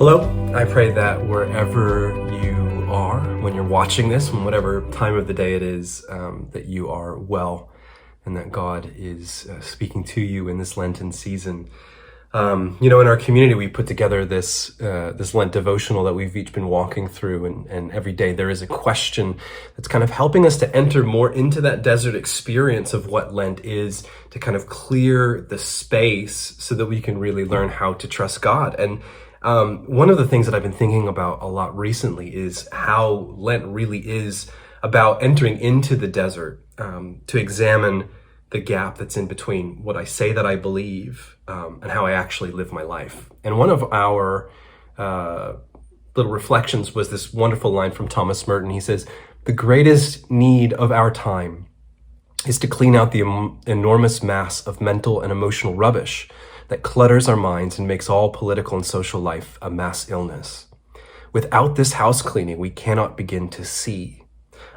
Hello, I pray that wherever you are, when you're watching this, from whatever time of the day it is, that you are well and that God is speaking to you in this Lenten season. In our community, we put together this Lent devotional that we've each been walking through, and every day there is a question that's kind of helping us to enter more into that desert experience of what Lent is, to kind of clear the space so that we can really learn how to trust God. And one of the things that I've been thinking about a lot recently is how Lent really is about entering into the desert, to examine the gap that's in between what I say that I believe and how I actually live my life. And one of our little reflections was this wonderful line from Thomas Merton. He says, "The greatest need of our time is to clean out the enormous mass of mental and emotional rubbish that clutters our minds and makes all political and social life a mass illness. Without this house cleaning, we cannot begin to see.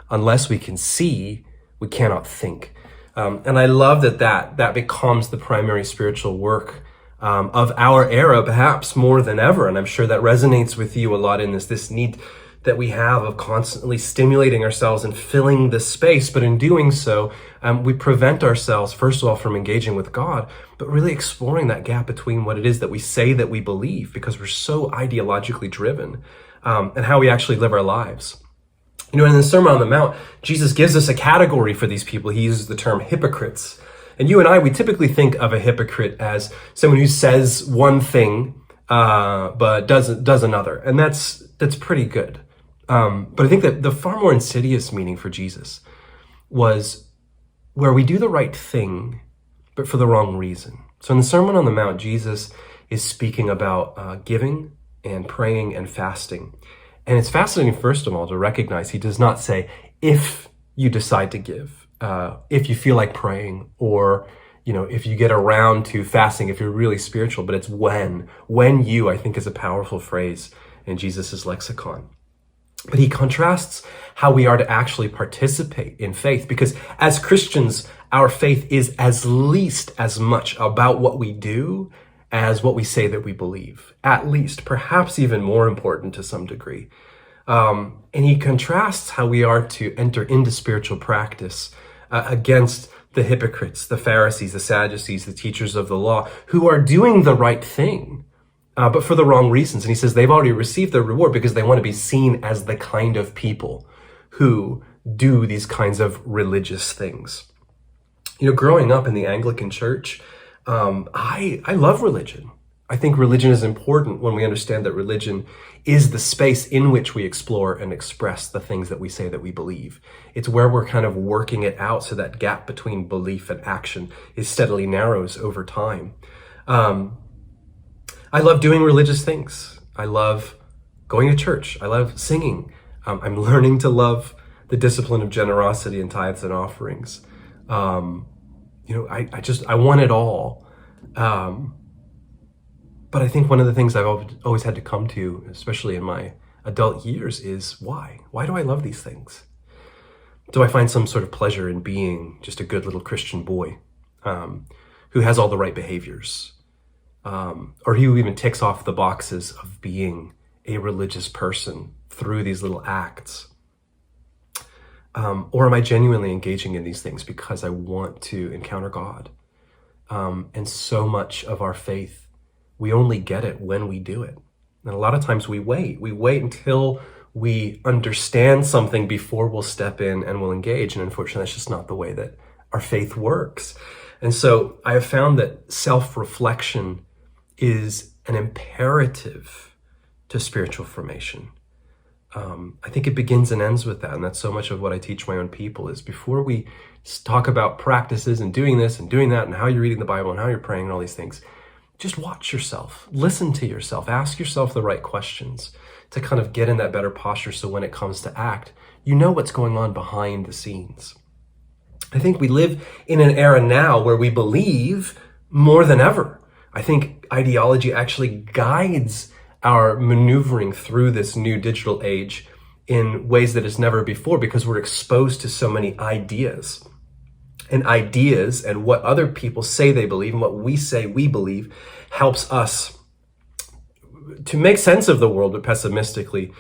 Unless we can see, we cannot think." And I love that becomes the primary spiritual work of our era, perhaps more than ever. And I'm sure that resonates with you a lot in this need that we have of constantly stimulating ourselves and filling the space. But in doing so, we prevent ourselves, first of all, from engaging with God, but really exploring that gap between what it is that we say that we believe, because we're so ideologically driven, and how we actually live our lives. In the Sermon on the Mount, Jesus gives us a category for these people. He uses the term hypocrites. And you and I, we typically think of a hypocrite as someone who says one thing, but does another. And that's pretty good. But I think that the far more insidious meaning for Jesus was where we do the right thing, but for the wrong reason. So in the Sermon on the Mount, Jesus is speaking about giving and praying and fasting. And it's fascinating, first of all, to recognize he does not say, if you decide to give, if you feel like praying, or, if you get around to fasting, if you're really spiritual, but it's when you, I think, is a powerful phrase in Jesus's lexicon. But he contrasts how we are to actually participate in faith, because as Christians, our faith is as least as much about what we do as what we say that we believe, at least, perhaps even more important to some degree. And he contrasts how we are to enter into spiritual practice against the hypocrites, the Pharisees, the Sadducees, the teachers of the law, who are doing the right thing, but for the wrong reasons. And he says they've already received their reward because they want to be seen as the kind of people who do these kinds of religious things. Growing up in the Anglican Church, I love religion. I think religion is important when we understand that religion is the space in which we explore and express the things that we say that we believe. It's where we're kind of working it out so that gap between belief and action is steadily narrows over time. I love doing religious things. I llove going to church. I love singing. I'm learning to love the discipline of generosity and tithes and offerings. I want it all. But I think one of the things I've always had to come to, especially in my adult years, is why? Why do I love these things? Do I find some sort of pleasure in being just a good little Christian boy who has all the right behaviors? Or who even ticks off the boxes of being a religious person through these little acts? Or am I genuinely engaging in these things because I want to encounter God? And so much of our faith, we only get it when we do it. And a lot of times we wait until we understand something before we'll step in and we'll engage. And unfortunately, that's just not the way that our faith works. And so I have found that self-reflection is an imperative to spiritual formation. I think it begins and ends with that. And that's so much of what I teach my own people is before we talk about practices and doing this and doing that and how you're reading the Bible and how you're praying and all these things, just watch yourself, listen to yourself, ask yourself the right questions to kind of get in that better posture so when it comes to act, you know what's going on behind the scenes. I think we live in an era now where we believe more than ever. I think ideology actually guides our maneuvering through this new digital age in ways that it's never before, because we're exposed to so many ideas. And ideas and what other people say they believe and what we say we believe helps us to make sense of the world, but pessimistically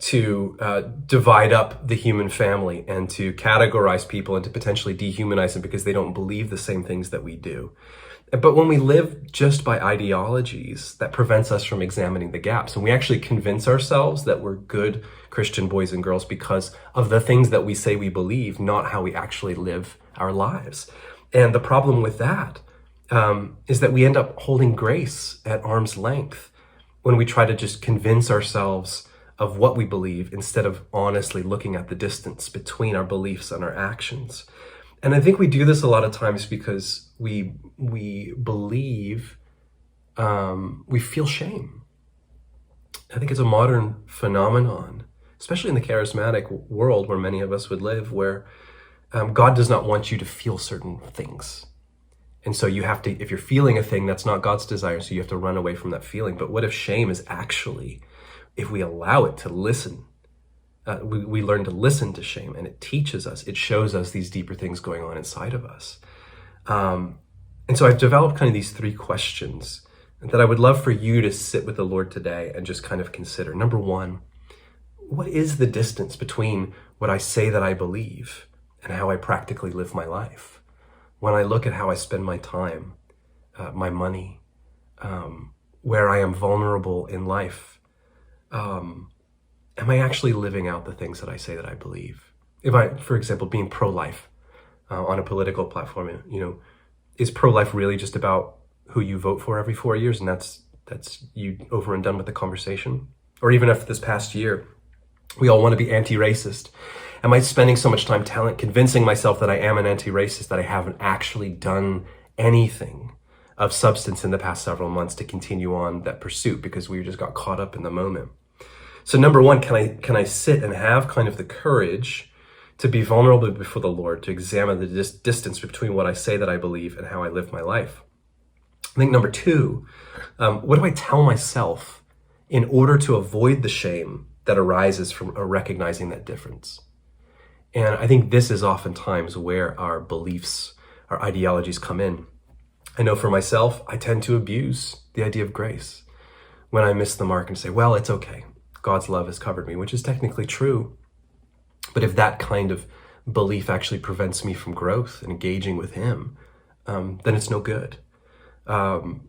to divide up the human family and to categorize people and to potentially dehumanize them because they don't believe the same things that we do. But when we live just by ideologies, that prevents us from examining the gaps. And we actually convince ourselves that we're good Christian boys and girls because of the things that we say we believe, not how we actually live our lives. And the problem with that is that we end up holding grace at arm's length when we try to just convince ourselves of what we believe instead of honestly looking at the distance between our beliefs and our actions. And I think we do this a lot of times because we believe, we feel shame. I think it's a modern phenomenon, especially in the charismatic world where many of us would live, where God does not want you to feel certain things. And so you have to, if you're feeling a thing, that's not God's desire, so you have to run away from that feeling. But what if shame is actually, if we allow it to listen, we learn to listen to shame, and it teaches us, it shows us these deeper things going on inside of us. And so I've developed kind of these 3 questions that I would love for you to sit with the Lord today and just kind of consider. Number 1, what is the distance between what I say that I believe and how I practically live my life? When I look at how I spend my time, my money, where I am vulnerable in life, am I actually living out the things that I say that I believe? If I, for example, being pro-life on a political platform, is pro-life really just about who you vote for every 4 years and that's you over and done with the conversation? Or even if this past year, we all want to be anti-racist. Am I spending so much time convincing myself that I am an anti-racist that I haven't actually done anything of substance in the past several months to continue on that pursuit because we just got caught up in the moment? So number 1, can I sit and have kind of the courage to be vulnerable before the Lord, to examine the distance between what I say that I believe and how I live my life? I think number 2, what do I tell myself in order to avoid the shame that arises from recognizing that difference? And I think this is oftentimes where our beliefs, our ideologies come in. I know for myself, I tend to abuse the idea of grace when I miss the mark and say, well, it's okay. God's love has covered me, which is technically true. But if that kind of belief actually prevents me from growth and engaging with Him, then it's no good. And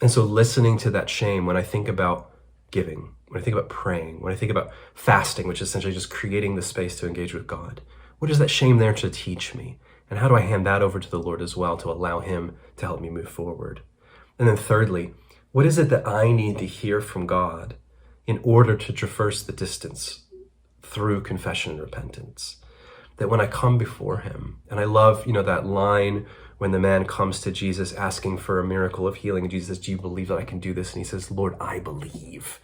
so listening to that shame when I think about giving, when I think about praying, when I think about fasting, which is essentially just creating the space to engage with God, what is that shame there to teach me? And how do I hand that over to the Lord as well to allow Him to help me move forward? And then thirdly, what is it that I need to hear from God in order to traverse the distance through confession and repentance? That when I come before Him, and I love, that line when the man comes to Jesus asking for a miracle of healing, and Jesus says, do you believe that I can do this? And he says, Lord, I believe,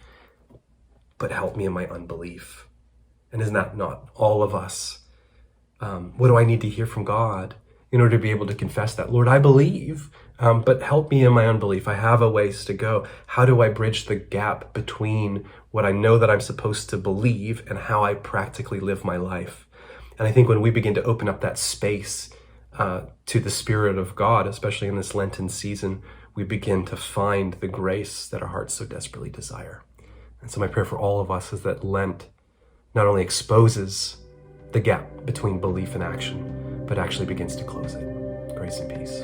but help me in my unbelief. And isn't that not all of us? What do I need to hear from God in order to be able to confess that? Lord, I believe, but help me in my unbelief. I have a ways to go. How do I bridge the gap between what I know that I'm supposed to believe and how I practically live my life? And I think when we begin to open up that space to the Spirit of God, especially in this Lenten season, we begin to find the grace that our hearts so desperately desire. And so my prayer for all of us is that Lent not only exposes the gap between belief and action, but actually begins to close it. Grace and peace.